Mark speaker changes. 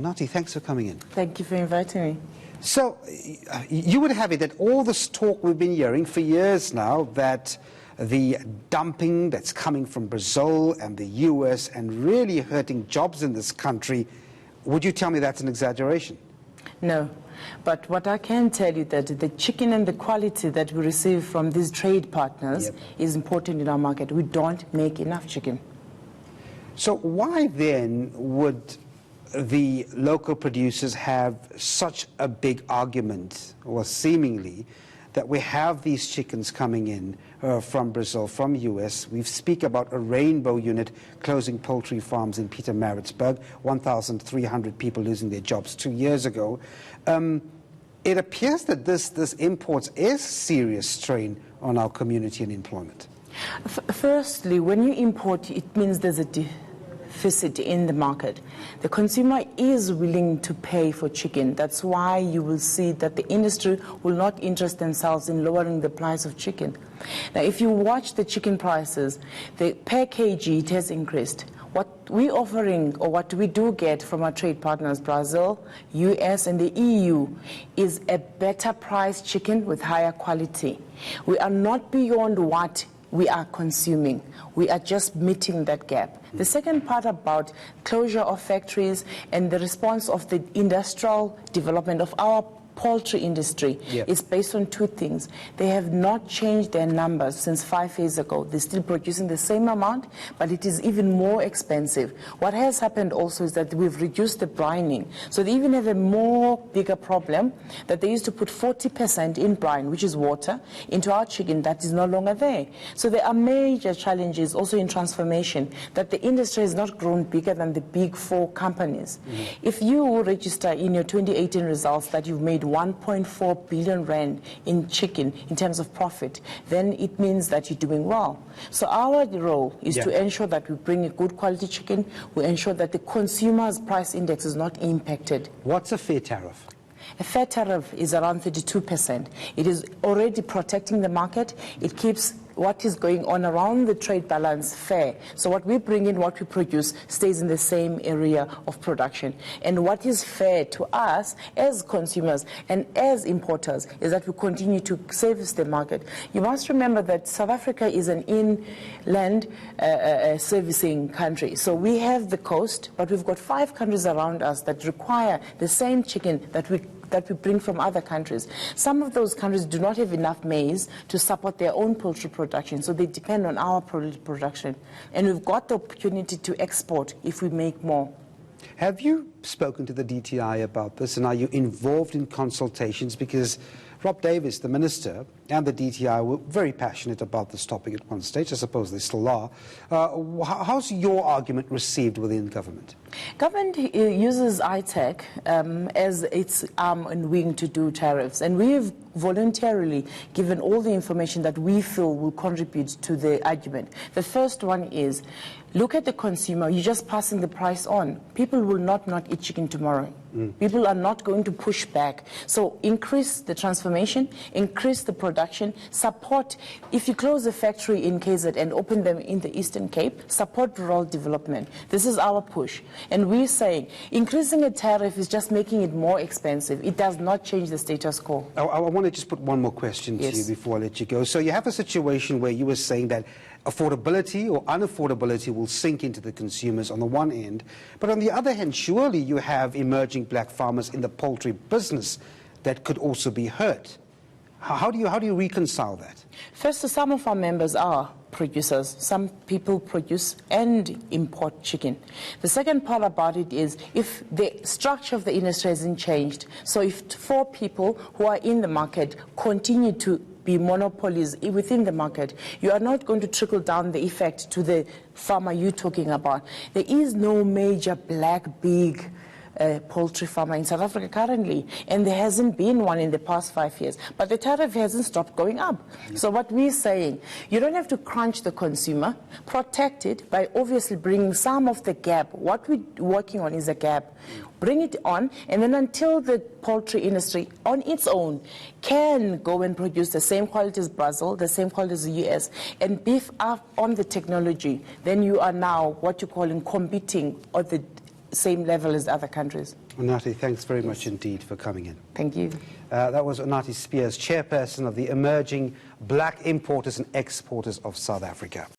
Speaker 1: Nati, thanks for coming in.
Speaker 2: Thank you for inviting me.
Speaker 1: So, you would have it that all this talk we've been hearing for years now, that the dumping that's coming from Brazil and the US and really hurting jobs in this country, would you tell me that's an exaggeration?
Speaker 2: No, but what I can tell you that the chicken and the quality that we receive from these trade partners is important in our market. We don't make enough chicken.
Speaker 1: So why then would the local producers have such a big argument, or seemingly, that we have these chickens coming in from Brazil, from US? We speak about a rainbow unit closing poultry farms in Pietermaritzburg, 1,300 people losing their jobs 2 years ago. It appears that this imports is serious strain on our community and employment.
Speaker 2: Firstly, when you import, it means there's a deficit in the market. The consumer is willing to pay for chicken. That's why you will see that the industry will not interest themselves in lowering the price of chicken. Now, if you watch the chicken prices, the per kg, it has increased. What we're offering, or what we do get from our trade partners, Brazil, US, and the EU, is a better priced chicken with higher quality. We are not beyond what we are consuming. We are just meeting that gap. The second part about closure of factories and the response of the industrial development of our poultry industry is based on two things. They have not changed their numbers since 5 years ago. They're still producing the same amount, but it is even more expensive. What has happened also is that we've reduced the brining. So they even have a bigger problem that they used to put 40% in brine, which is water, into our chicken that is no longer there. So there are major challenges also in transformation, that the industry has not grown bigger than the big four companies. If you register in your 2018 results that you've made 1.4 billion rand in chicken in terms of profit, then it means that you're doing well. So our role is to ensure that we bring a good quality chicken, we ensure that the consumer's price index is not impacted.
Speaker 1: What's a fair tariff?
Speaker 2: A fair tariff is around 32%. It is already protecting the market. It keeps what is going on around the trade balance fair. So what we bring in, what we produce, stays in the same area of production. And what is fair to us as consumers and as importers is that we continue to service the market. You must remember that South Africa is an inland servicing country. So we have the coast, but we've got 5 countries around us that require the same chicken that we bring from other countries. Some of those countries do not have enough maize to support their own poultry production, so they depend on our production. And we've got the opportunity to export if we make more.
Speaker 1: Have you spoken to the DTI about this, and are you involved in consultations? Because Rob Davis, the minister, and the DTI were very passionate about this topic at one stage. I suppose they still are. How's your argument received within government?
Speaker 2: Government uses ITAC as its arm and wing to do tariffs, and we've voluntarily given all the information that we feel will contribute to the argument. The first one is, look at the consumer. You're just passing the price on. People will not eat chicken tomorrow. People are not going to push back. So increase the transformation, increase the production, support. If you close a factory in KZ and open them in the Eastern Cape, support rural development. This is our push. And we're saying increasing a tariff is just making it more expensive. It does not change the status quo.
Speaker 1: I want to just put one more question to you before I let you go. So you have a situation where you were saying that affordability or unaffordability will sink into the consumers on the one end, but on the other hand, surely you have emerging black farmers in the poultry business that could also be hurt. How do you reconcile that?
Speaker 2: First, some of our members are producers. Some people produce and import chicken. The second part about it is, if the structure of the industry hasn't changed, so if 4 people who are in the market continue to be monopolies within the market, you are not going to trickle down the effect to the farmer you're talking about. There is no major black big poultry farmer in South Africa currently, and there hasn't been one in the past 5 years. But the tariff hasn't stopped going up. So what we're saying, you don't have to crunch the consumer, protect it by obviously bringing some of the gap. What we're working on is a gap. Bring it on, and then until the poultry industry on its own can go and produce the same quality as Brazil, the same quality as the US, and beef up on the technology, then you are now what you're calling competing, or the same level as other countries.
Speaker 1: Onati, thanks very much indeed for coming in.
Speaker 2: Thank you.
Speaker 1: That was Onati Spears, chairperson of the Emerging Black Importers and Exporters of South Africa.